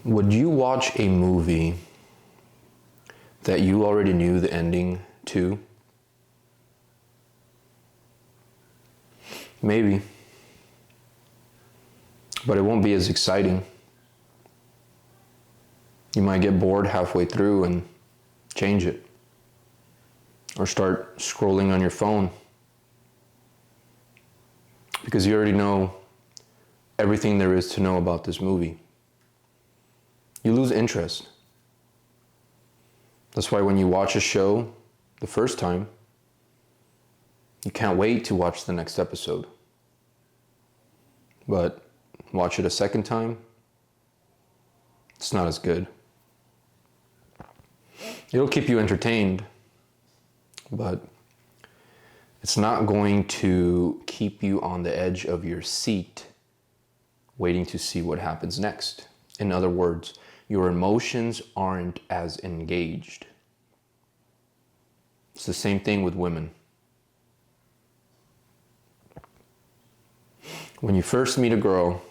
Would you watch a movie that you already knew the ending to? Maybe. But it won't be as exciting. You might get bored halfway through and change it. Or start scrolling on your phone. Because you already know everything there is to know about this movie. You lose interest. That's why when you watch a show the first time, you can't wait to watch the next episode. But watch it a second time, it's not as good. It'll keep you entertained, but it's not going to keep you on the edge of your seat waiting to see what happens next. In other words, your emotions aren't as engaged. It's the same thing with women. When you first meet a girl,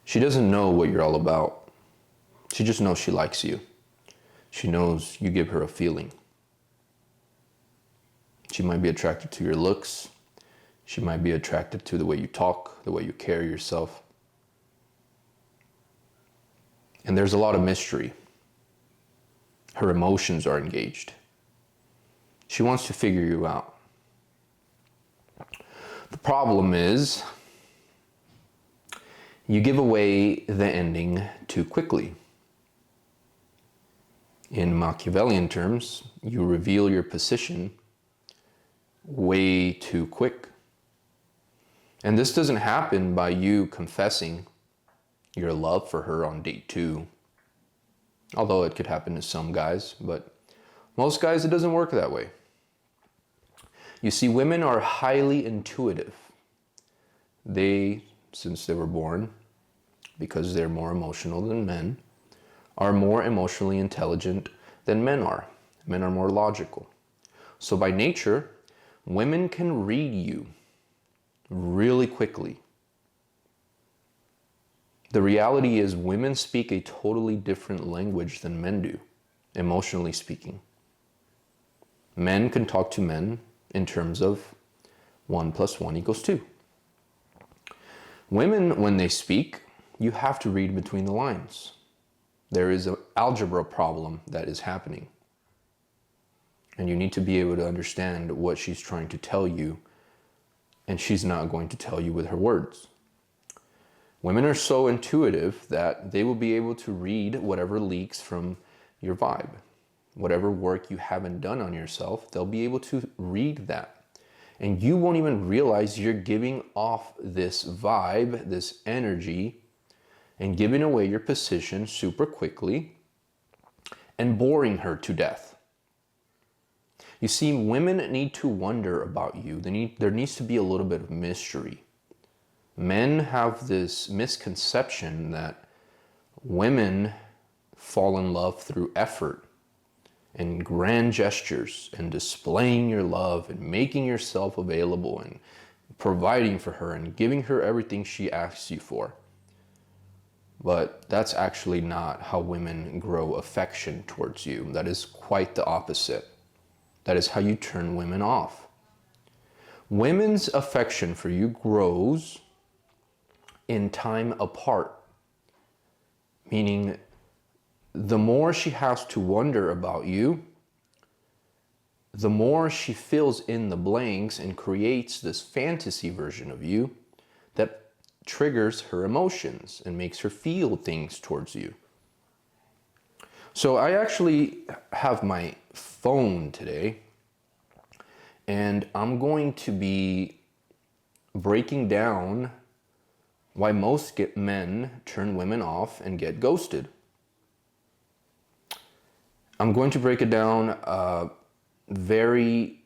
she doesn't know what you're all about. She just knows she likes you. She knows you give her a feeling. She might be attracted to your looks. She might be attracted to the way you talk, the way you carry yourself. And there's a lot of mystery. Her emotions are engaged. She wants to figure you out. The problem is, you give away the ending too quickly. In Machiavellian terms, you reveal your position way too quick. And this doesn't happen by you confessing your love for her on date 2. Although it could happen to some guys, but most guys it doesn't work that way. You see, women are highly intuitive. They, since they were born, because they're more emotional than men, are more emotionally intelligent than men are. Men are more logical. So by nature, women can read you really quickly. The reality is women speak a totally different language than men do, emotionally speaking. Men can talk to men in terms of 1 + 1 = 2. Women, when they speak, you have to read between the lines. There is an algebra problem that is happening. And you need to be able to understand what she's trying to tell you, and she's not going to tell you with her words. Women are so intuitive that they will be able to read whatever leaks from your vibe. Whatever work you haven't done on yourself, they'll be able to read that. And you won't even realize you're giving off this vibe, this energy, and giving away your position super quickly and boring her to death. You see, women need to wonder about you. There needs to be a little bit of mystery. Men have this misconception that women fall in love through effort and grand gestures and displaying your love and making yourself available and providing for her and giving her everything she asks you for. But that's actually not how women grow affection towards you. That is quite the opposite. That is how you turn women off. Women's affection for you grows in time apart, meaning the more she has to wonder about you, the more she fills in the blanks and creates this fantasy version of you that triggers her emotions and makes her feel things towards you. So I actually have my phone today, and I'm going to be breaking down why most men turn women off and get ghosted. I'm going to break it down very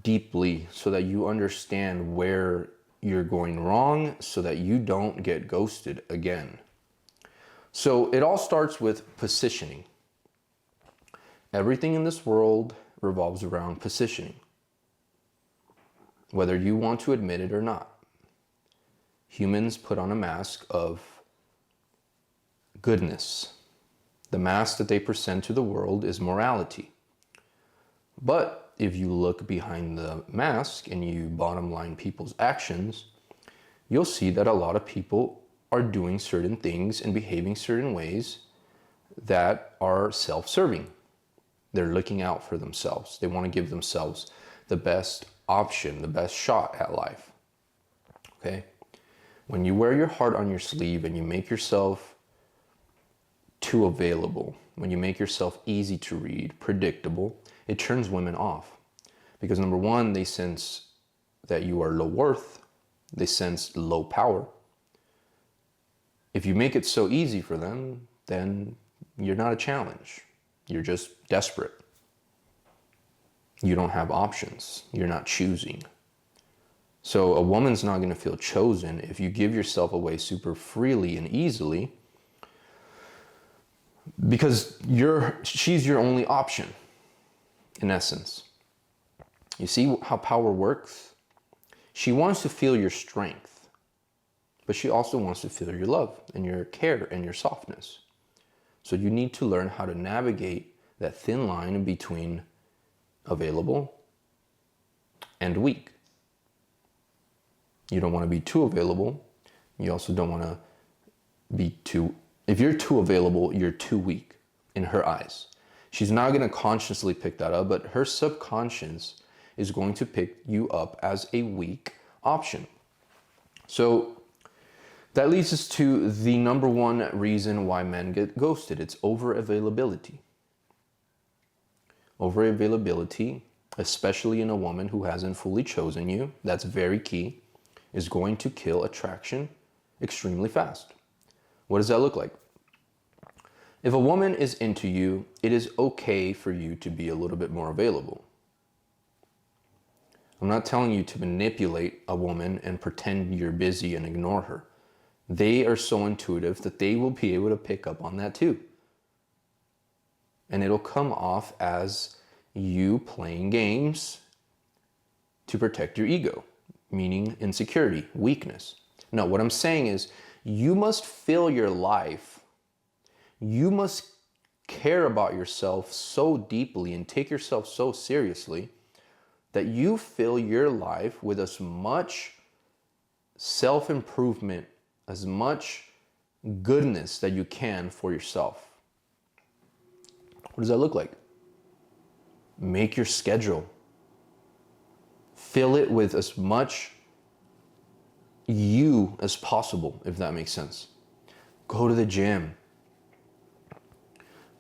deeply so that you understand where you're going wrong so that you don't get ghosted again. So it all starts with positioning. Everything in this world revolves around positioning, whether you want to admit it or not. Humans put on a mask of goodness. The mask that they present to the world is morality. But if you look behind the mask and you bottom line people's actions, you'll see that a lot of people are doing certain things and behaving certain ways that are self-serving. They're looking out for themselves. They want to give themselves the best option, the best shot at life. Okay? When you wear your heart on your sleeve and you make yourself too available, when you make yourself easy to read, predictable, it turns women off. Because number one, they sense that you are low worth. They sense low power. If you make it so easy for them, then you're not a challenge. You're just desperate. You don't have options. You're not choosing. So a woman's not going to feel chosen if you give yourself away super freely and easily, because she's your only option, in essence. You see how power works? She wants to feel your strength, but she also wants to feel your love and your care and your softness. So you need to learn how to navigate that thin line between available and weak. You don't want to be too available. You also don't want to be too... If you're too available, you're too weak in her eyes. She's not going to consciously pick that up, but her subconscious is going to pick you up as a weak option. So that leads us to the number one reason why men get ghosted. It's over-availability. Over-availability, especially in a woman who hasn't fully chosen you, that's very key, is going to kill attraction extremely fast. What does that look like? If a woman is into you, it is okay for you to be a little bit more available. I'm not telling you to manipulate a woman and pretend you're busy and ignore her. They are so intuitive that they will be able to pick up on that too. And it'll come off as you playing games to protect your ego, meaning insecurity, weakness. No, what I'm saying is you must fill your life. You must care about yourself so deeply and take yourself so seriously that you fill your life with as much self-improvement, as much goodness that you can for yourself. What does that look like? Make your schedule. Fill it with as much you as possible, if that makes sense. Go to the gym.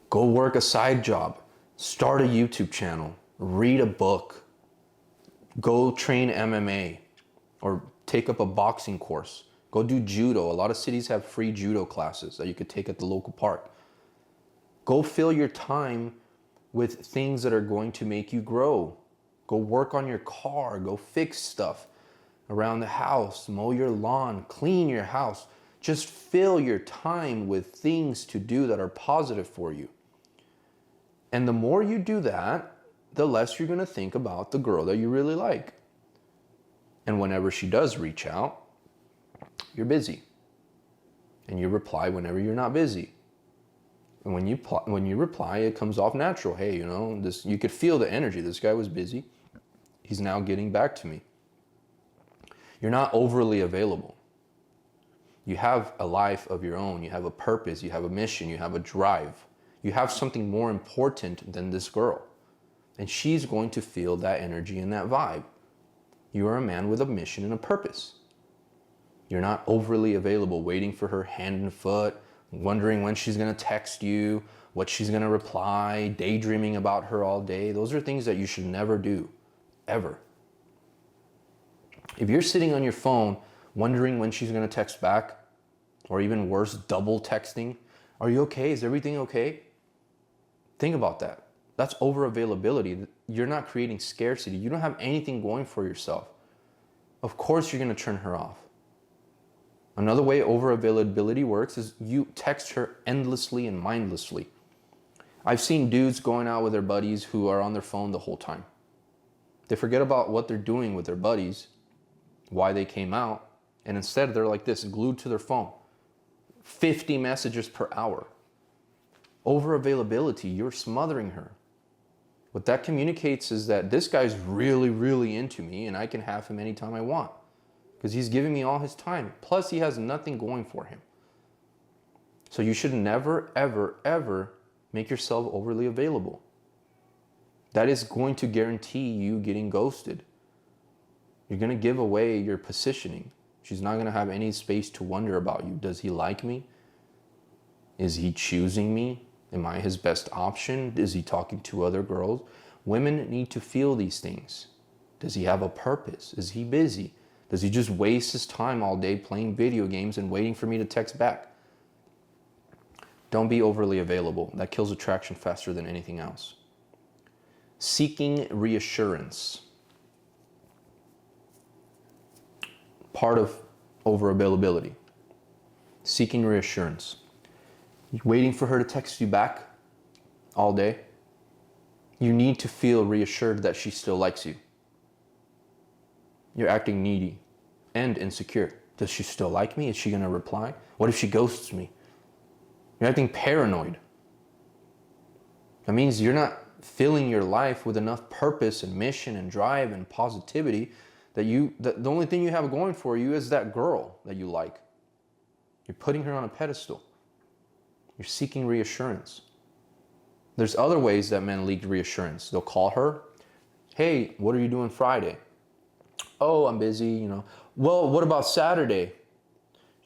Go work a side job. Start a YouTube channel. Read a book. Go train MMA or take up a boxing course. Go do judo. A lot of cities have free judo classes that you could take at the local park. Go fill your time with things that are going to make you grow. Go work on your car. Go fix stuff around the house. Mow your lawn. Clean your house. Just fill your time with things to do that are positive for you. And the more you do that, the less you're going to think about the girl that you really like. And whenever she does reach out, you're busy. And you reply whenever you're not busy. And when you reply, it comes off natural. Hey, you could feel the energy. This guy was busy. He's now getting back to me. You're not overly available. You have a life of your own. You have a purpose. You have a mission. You have a drive. You have something more important than this girl. And she's going to feel that energy and that vibe. You are a man with a mission and a purpose. You're not overly available, waiting for her hand and foot, wondering when she's going to text you, what she's going to reply, daydreaming about her all day. Those are things that you should never do, ever. If you're sitting on your phone wondering when she's going to text back, or even worse, double texting, are you okay? Is everything okay? Think about that. That's over availability. You're not creating scarcity. You don't have anything going for yourself. Of course you're going to turn her off. Another way over availability works is you text her endlessly and mindlessly. I've seen dudes going out with their buddies who are on their phone the whole time. They forget about what they're doing with their buddies, why they came out, and instead they're like this, glued to their phone 50 messages per hour. Over availability, you're smothering her. What that communicates is that this guy's really, really into me and I can have him anytime I want because he's giving me all his time. Plus, he has nothing going for him. So you should never, ever, ever make yourself overly available. That is going to guarantee you getting ghosted. You're going to give away your positioning. She's not going to have any space to wonder about you. Does he like me? Is he choosing me? Am I his best option? Is he talking to other girls? Women need to feel these things. Does he have a purpose? Is he busy? Does he just waste his time all day playing video games and waiting for me to text back? Don't be overly available. That kills attraction faster than anything else. Seeking reassurance. Part of overavailability. Seeking reassurance. You're waiting for her to text you back all day. You need to feel reassured that she still likes you. You're acting needy and insecure. Does she still like me? Is she going to reply? What if she ghosts me? You're acting paranoid. That means you're not filling your life with enough purpose and mission and drive and positivity that the only thing you have going for you is that girl that you like. You're putting her on a pedestal. You're seeking reassurance. There's other ways that men leak reassurance. They'll call her. Hey, what are you doing Friday? Oh, I'm busy, Well, what about Saturday?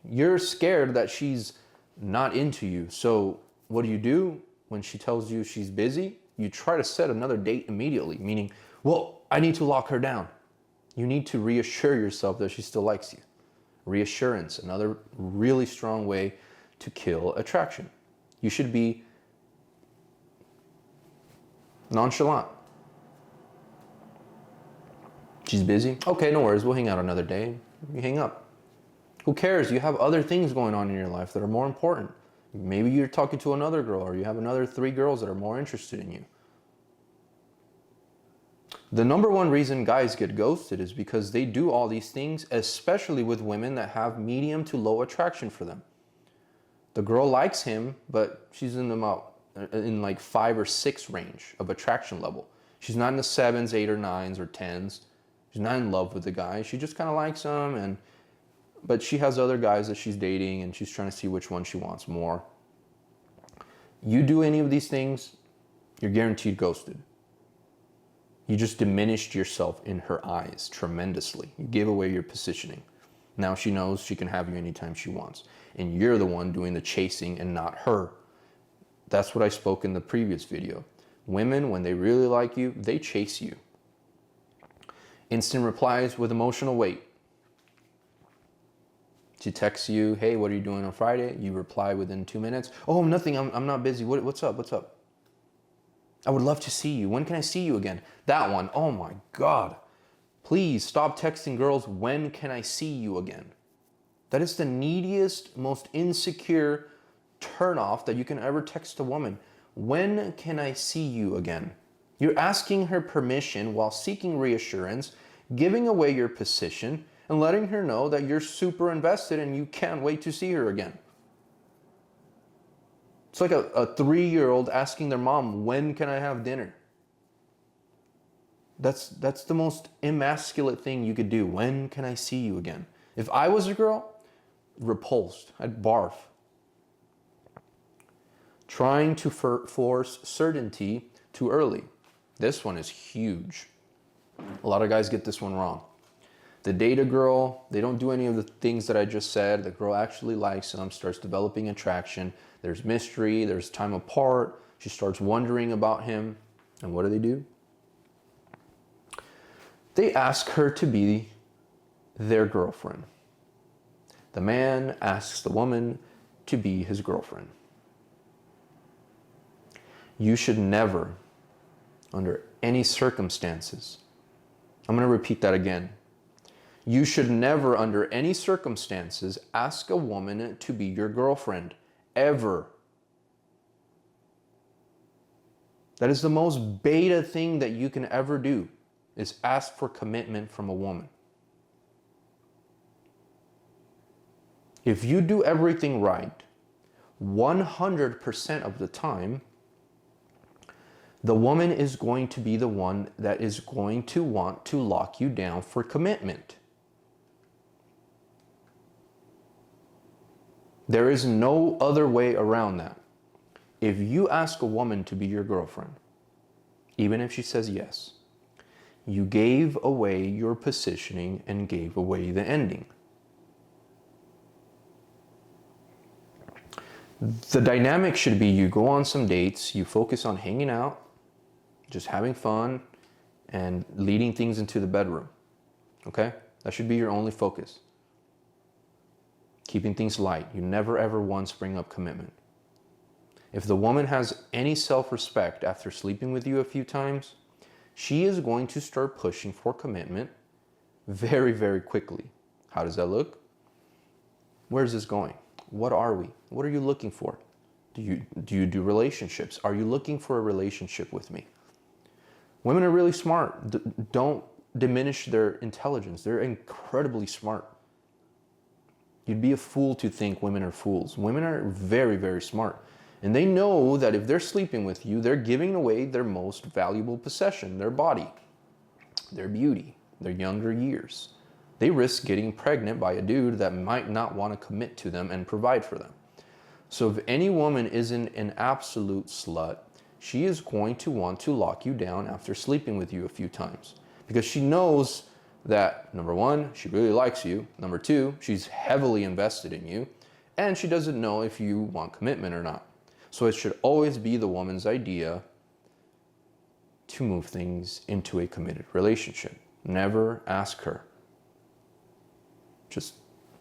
You're scared that she's not into you. So what do? When she tells you she's busy? You try to set another date immediately, meaning, well, I need to lock her down. You need to reassure yourself that she still likes you. Reassurance, another really strong way to kill attraction. You should be nonchalant. She's busy? Okay, no worries. We'll hang out another day. You hang up. Who cares? You have other things going on in your life that are more important. Maybe you're talking to another girl or you have another 3 girls that are more interested in you. The number one reason guys get ghosted is because they do all these things, especially with women that have medium to low attraction for them. The girl likes him, but she's in like 5 or 6 range of attraction level. She's not in the 7s, 8 or 9s or 10s. She's not in love with the guy. She just kind of likes him, but she has other guys that she's dating and she's trying to see which one she wants more. You do any of these things, you're guaranteed ghosted. You just diminished yourself in her eyes tremendously. You gave away your positioning. Now she knows she can have you anytime she wants. And you're the one doing the chasing and not her. That's what I spoke in the previous video. Women, when they really like you, they chase you. Instant replies with emotional weight. She texts you, hey, what are you doing on Friday? You reply within 2 minutes. Oh, nothing, I'm not busy. What's up? I would love to see you. When can I see you again? That one, oh my God. Please stop texting girls, when can I see you again? That is the neediest, most insecure turnoff that you can ever text a woman. When can I see you again? You're asking her permission while seeking reassurance, giving away your position, and letting her know that you're super invested and you can't wait to see her again. It's like a 3-year-old asking their mom, when can I have dinner? That's the most emasculate thing you could do. When can I see you again? If I was a girl, repulsed, I'd barf. Trying to force certainty too early. This one is huge. A lot of guys get this one wrong. They date a girl, they don't do any of the things that I just said. The girl actually likes them, starts developing attraction. There's mystery, there's time apart. She starts wondering about him. And what do? They ask her to be their girlfriend. The man asks the woman to be his girlfriend. You should never, under any circumstances, I'm going to repeat that again. You should never, under any circumstances, ask a woman to be your girlfriend. Ever. That is the most beta thing that you can ever do, is ask for commitment from a woman. If you do everything right, 100% of the time, the woman is going to be the one that is going to want to lock you down for commitment. There is no other way around that. If you ask a woman to be your girlfriend, even if she says yes, you gave away your positioning and gave away the ending. The dynamic should be you go on some dates, you focus on hanging out, just having fun, and leading things into the bedroom. Okay? That should be your only focus. Keeping things light. You never ever once bring up commitment. If the woman has any self-respect after sleeping with you a few times, she is going to start pushing for commitment very, very quickly. How does that look? Where's this going? What are we? What are you looking for? Do you do relationships? Are you looking for a relationship with me? Women are really smart. Don't diminish their intelligence. They're incredibly smart. You'd be a fool to think women are fools. Women are very, very smart. And they know that if they're sleeping with you, they're giving away their most valuable possession, their body, their beauty, their younger years. They risk getting pregnant by a dude that might not want to commit to them and provide for them. So if any woman isn't an absolute slut, she is going to want to lock you down after sleeping with you a few times. Because she knows that, number one, she really likes you. Number two, she's heavily invested in you. And she doesn't know if you want commitment or not. So it should always be the woman's idea to move things into a committed relationship. Never ask her. Just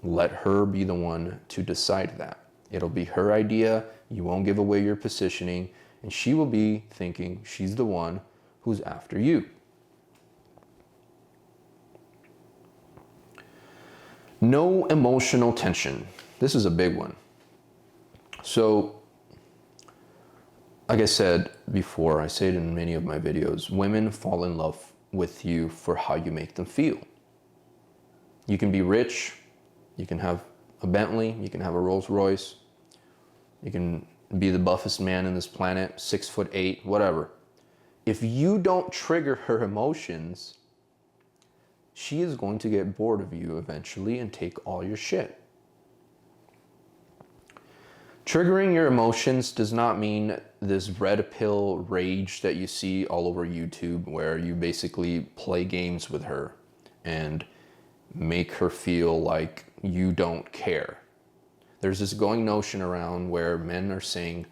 let her be the one to decide that. It'll be her idea. You won't give away your positioning. And she will be thinking she's the one who's after you. No emotional tension. This is a big one. So, like I said before, I say it in many of my videos, women fall in love with you for how you make them feel. You can be rich, you can have a Bentley, you can have a Rolls Royce, you can be the buffest man in this planet, 6'8", whatever. If you don't trigger her emotions, she is going to get bored of you eventually and take all your shit. Triggering your emotions does not mean this red pill rage that you see all over YouTube where you basically play games with her and make her feel like you don't care. There's this going notion around where men are saying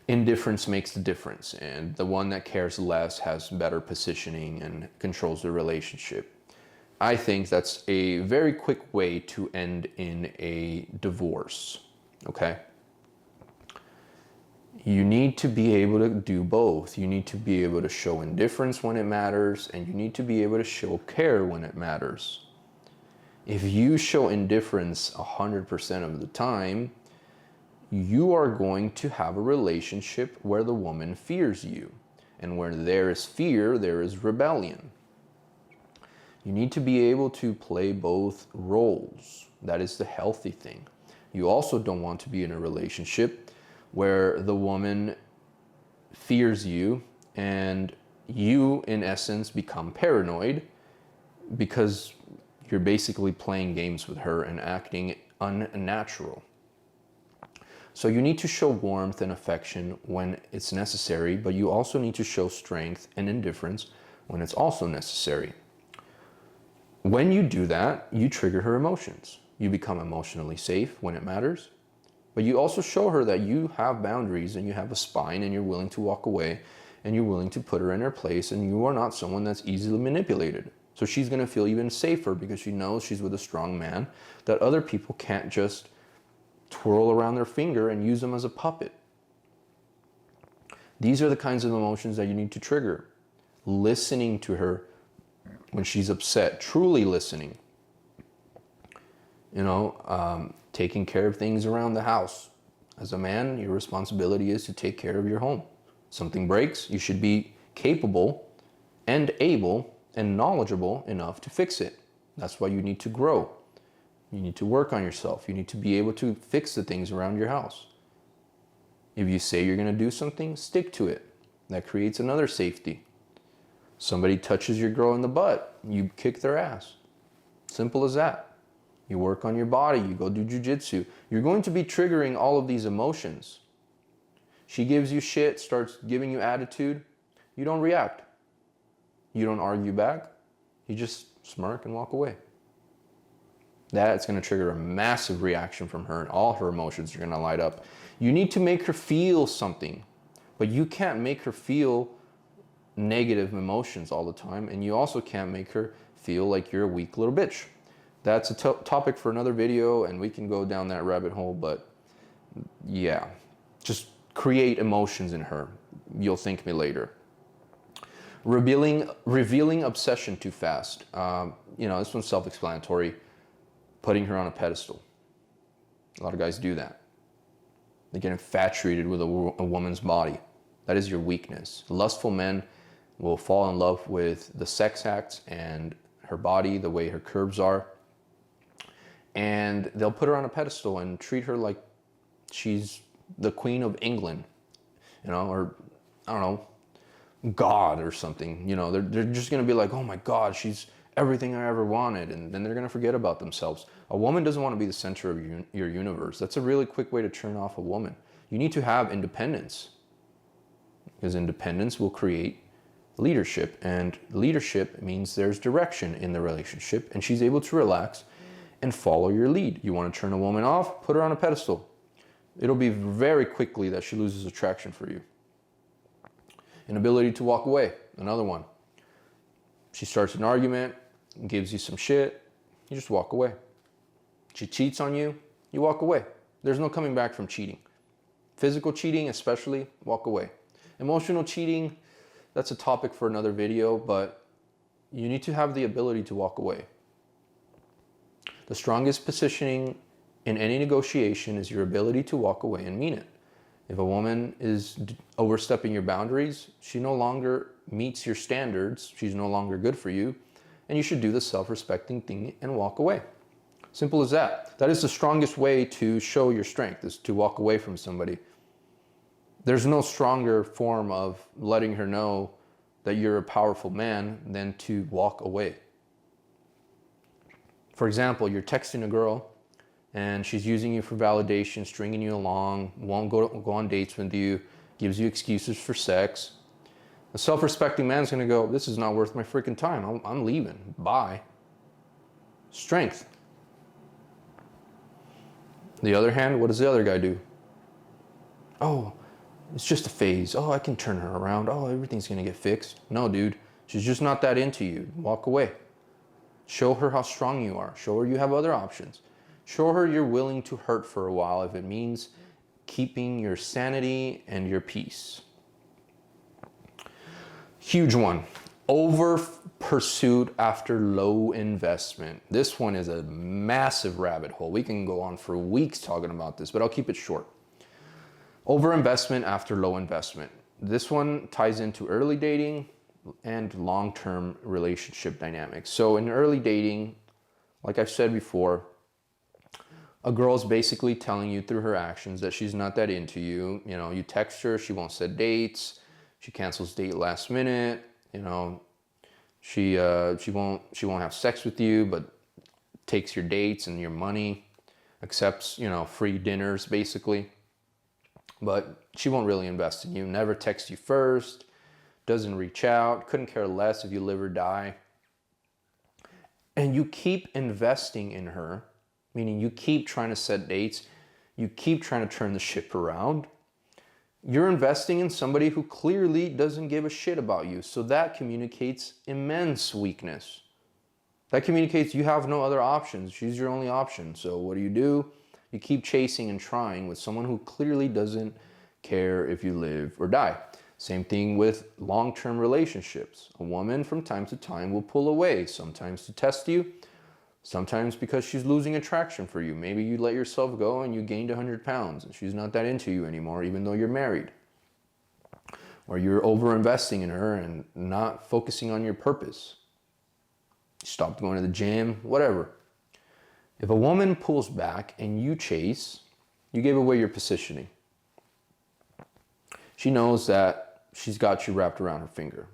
indifference makes the difference and the one that cares less has better positioning and controls the relationship. I think that's a very quick way to end in a divorce, okay? You need to be able to do both. You need to be able to show indifference when it matters, and you need to be able to show care when it matters. If you show indifference 100% of the time, you are going to have a relationship where the woman fears you. And where there is fear, there is rebellion. You need to be able to play both roles. That is the healthy thing. You also don't want to be in a relationship where the woman fears you and you, in essence, become paranoid because you're basically playing games with her and acting unnatural. So you need to show warmth and affection when it's necessary, but you also need to show strength and indifference when it's also necessary. When you do that, you trigger her emotions. You become emotionally safe when it matters, but you also show her that you have boundaries and you have a spine and you're willing to walk away and you're willing to put her in her place and you are not someone that's easily manipulated. So she's going to feel even safer because she knows she's with a strong man that other people can't just twirl around their finger and use them as a puppet. These are the kinds of emotions that you need to trigger. Listening to her when she's upset, truly listening. Taking care of things around the house. As a man, your responsibility is to take care of your home. Something breaks, you should be capable and able and knowledgeable enough to fix it. That's why you need to grow. You need to work on yourself. You need to be able to fix the things around your house. If you say you're going to do something, stick to it. That creates another safety. Somebody touches your girl in the butt, you kick their ass. Simple as that. You work on your body, you go do jujitsu. You're going to be triggering all of these emotions. She gives you shit, starts giving you attitude. You don't react. You don't argue back. You just smirk and walk away. That's going to trigger a massive reaction from her, and all her emotions are going to light up. You need to make her feel something, but you can't make her feel negative emotions all the time, and you also can't make her feel like you're a weak little bitch. That's a topic for another video, and we can go down that rabbit hole, but yeah, just create emotions in her. You'll thank me later. Revealing obsession too fast. This one's self-explanatory. Putting her on a pedestal. A lot of guys do that. They get infatuated with a woman's body. That is your weakness. Lustful men will fall in love with the sex acts and her body, the way her curves are, and they'll put her on a pedestal and treat her like she's the Queen of England, or I don't know, God or something. They're just going to be like, oh my God, she's everything I ever wanted, and then they're going to forget about themselves. A woman doesn't want to be the center of your universe. That's a really quick way to turn off a woman. You need to have independence, because independence will create leadership, and leadership means there's direction in the relationship, and she's able to relax and follow your lead. You want to turn a woman off, put her on a pedestal. It'll be very quickly that she loses attraction for you. Inability to walk away, another one. She starts an argument, gives you some shit, you just walk away. She cheats on you, you walk away. There's no coming back from cheating. Physical cheating especially, walk away. Emotional cheating, that's a topic for another video, but you need to have the ability to walk away. The strongest positioning in any negotiation is your ability to walk away and mean it. If a woman is overstepping your boundaries, she no longer meets your standards, she's no longer good for you, and you should do the self-respecting thing and walk away. Simple as that. That is the strongest way to show your strength, is to walk away from somebody. There's no stronger form of letting her know that you're a powerful man than to walk away. For example, you're texting a girl and she's using you for validation, stringing you along, won't go on dates with you, gives you excuses for sex. A self-respecting man's gonna go, this is not worth my freaking time. I'm leaving. Bye. Strength. The other hand, what does the other guy do? Oh, it's just a phase. Oh, I can turn her around. Oh, everything's gonna get fixed. No, dude, she's just not that into you. Walk away. Show her how strong you are. Show her you have other options. Show her you're willing to hurt for a while if it means keeping your sanity and your peace. Huge one. Over pursuit after low investment. This one is a massive rabbit hole. We can go on for weeks talking about this, but I'll keep it short. Over investment after low investment. This one ties into early dating and long-term relationship dynamics. So in early dating, like I've said before, a girl's basically telling you through her actions that she's not that into you. You text her, she won't set dates, she cancels date last minute, she won't have sex with you, but takes your dates and your money, accepts, free dinners basically. But she won't really invest in you, never text you first, doesn't reach out, couldn't care less if you live or die. And you keep investing in her, meaning you keep trying to set dates, you keep trying to turn the ship around. You're investing in somebody who clearly doesn't give a shit about you. So that communicates immense weakness. That communicates you have no other options. She's your only option. So what do? You keep chasing and trying with someone who clearly doesn't care if you live or die. Same thing with long-term relationships. A woman from time to time will pull away, sometimes to test you, sometimes because she's losing attraction for you. Maybe you let yourself go and you gained 100 pounds and she's not that into you anymore, even though you're married. Or you're over-investing in her and not focusing on your purpose. You stopped going to the gym, whatever. If a woman pulls back and you chase, you gave away your positioning. She knows that she's got you wrapped around her finger.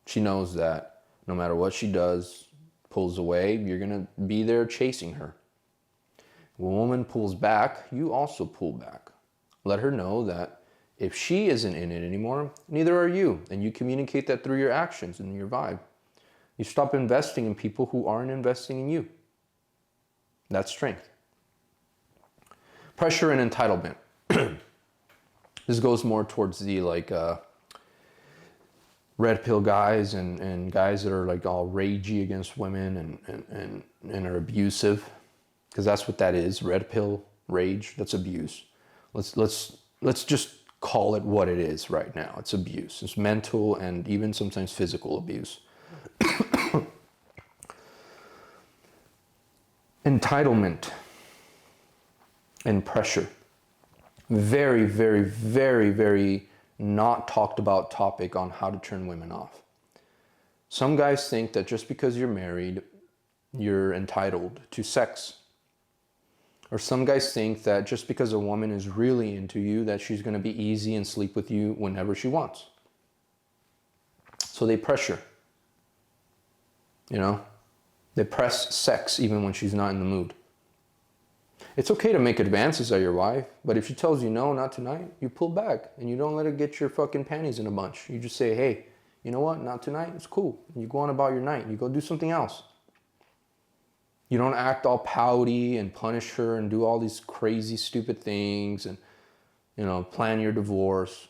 She knows that no matter what she does, pulls away, you're going to be there chasing her. When a woman pulls back, you also pull back. Let her know that if she isn't in it anymore, neither are you. And you communicate that through your actions and your vibe. You stop investing in people who aren't investing in you. That's strength. Pressure and entitlement. This goes more towards the red pill guys and guys that are like all ragey against women and are abusive, because that's what that is. Red pill rage, that's abuse. Let's just call it what it is right now. It's abuse. It's mental and even sometimes physical abuse. Entitlement and pressure. Very, very, very, very not talked about topic on how to turn women off. Some guys think that just because you're married, you're entitled to sex. Or some guys think that just because a woman is really into you, that she's going to be easy and sleep with you whenever she wants. So they pressure. You know? They press sex even when she's not in the mood. It's okay to make advances at your wife, but if she tells you no, not tonight, you pull back and you don't let her get your fucking panties in a bunch. You just say, hey, you know what? Not tonight. It's cool. And you go on about your night. You go do something else. You don't act all pouty and punish her and do all these crazy, stupid things and, you know, plan your divorce.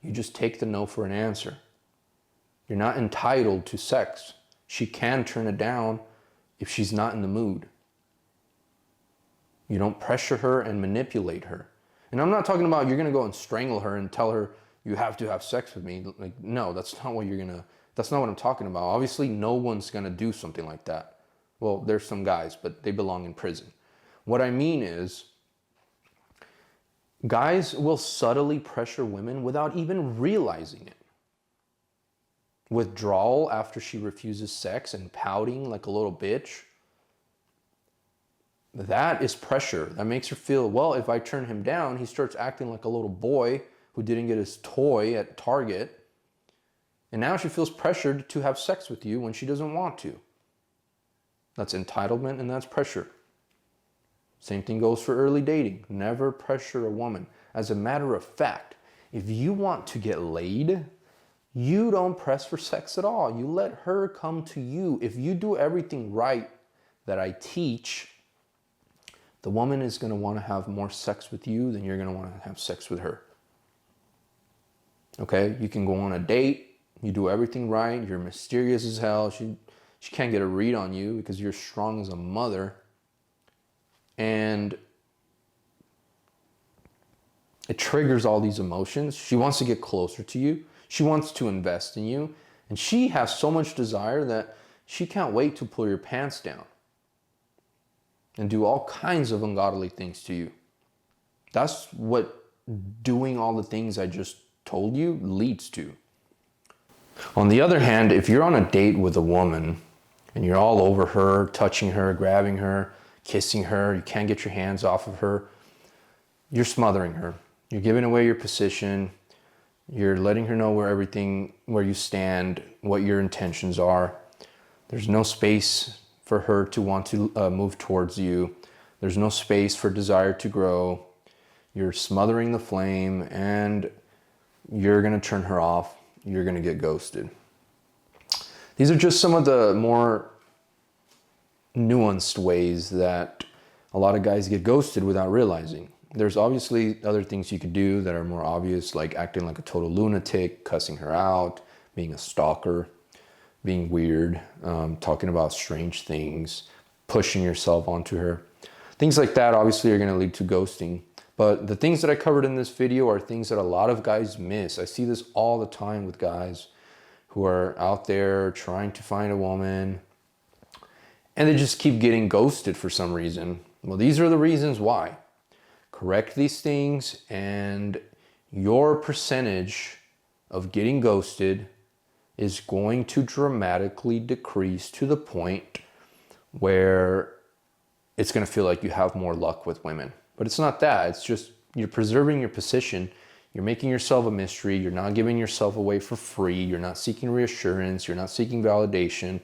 You just take the no for an answer. You're not entitled to sex. She can turn it down if she's not in the mood. You don't pressure her and manipulate her. And I'm not talking about you're going to go and strangle her and tell her you have to have sex with me. Like, no, that's not what I'm talking about. Obviously, no one's going to do something like that. Well, there's some guys, but they belong in prison. What I mean is, guys will subtly pressure women without even realizing it. Withdrawal after she refuses sex and pouting like a little bitch. That is pressure. That makes her feel, well, if I turn him down, he starts acting like a little boy who didn't get his toy at Target. And now she feels pressured to have sex with you when she doesn't want to. That's entitlement and that's pressure. Same thing goes for early dating. Never pressure a woman. As a matter of fact, if you want to get laid, you don't press for sex at all. You let her come to you. If you do everything right that I teach, the woman is going to want to have more sex with you than you're going to want to have sex with her. Okay? You can go on a date. You do everything right. You're mysterious as hell. She can't get a read on you because you're strong as a mother. And it triggers all these emotions. She wants to get closer to you. She wants to invest in you. And she has so much desire that she can't wait to pull your pants down and do all kinds of ungodly things to you. That's what doing all the things I just told you leads to. On the other hand, if you're on a date with a woman and you're all over her, touching her, grabbing her, kissing her, you can't get your hands off of her, you're smothering her. You're giving away your position. You're letting her know where you stand, what your intentions are. There's no space for her to want to move towards you. There's no space for desire to grow. You're smothering the flame and you're going to turn her off. You're going to get ghosted. These are just some of the more nuanced ways that a lot of guys get ghosted without realizing. There's obviously other things you could do that are more obvious, like acting like a total lunatic, cussing her out, being a stalker, being weird, talking about strange things, pushing yourself onto her. Things like that obviously are going to lead to ghosting. But the things that I covered in this video are things that a lot of guys miss. I see this all the time with guys who are out there trying to find a woman and they just keep getting ghosted for some reason. Well, these are the reasons why. Correct these things and your percentage of getting ghosted is going to dramatically decrease to the point where it's going to feel like you have more luck with women. But it's not that. It's just you're preserving your position. You're making yourself a mystery. You're not giving yourself away for free. You're not seeking reassurance. You're not seeking validation.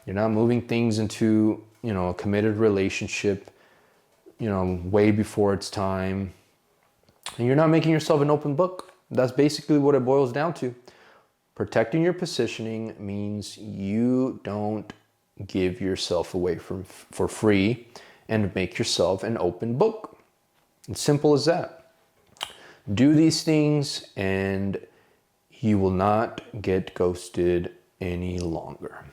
You're not moving things into, a committed relationship, way before it's time. And you're not making yourself an open book. That's basically what it boils down to. Protecting your positioning means you don't give yourself away for free and make yourself an open book. It's simple as that. Do these things and you will not get ghosted any longer.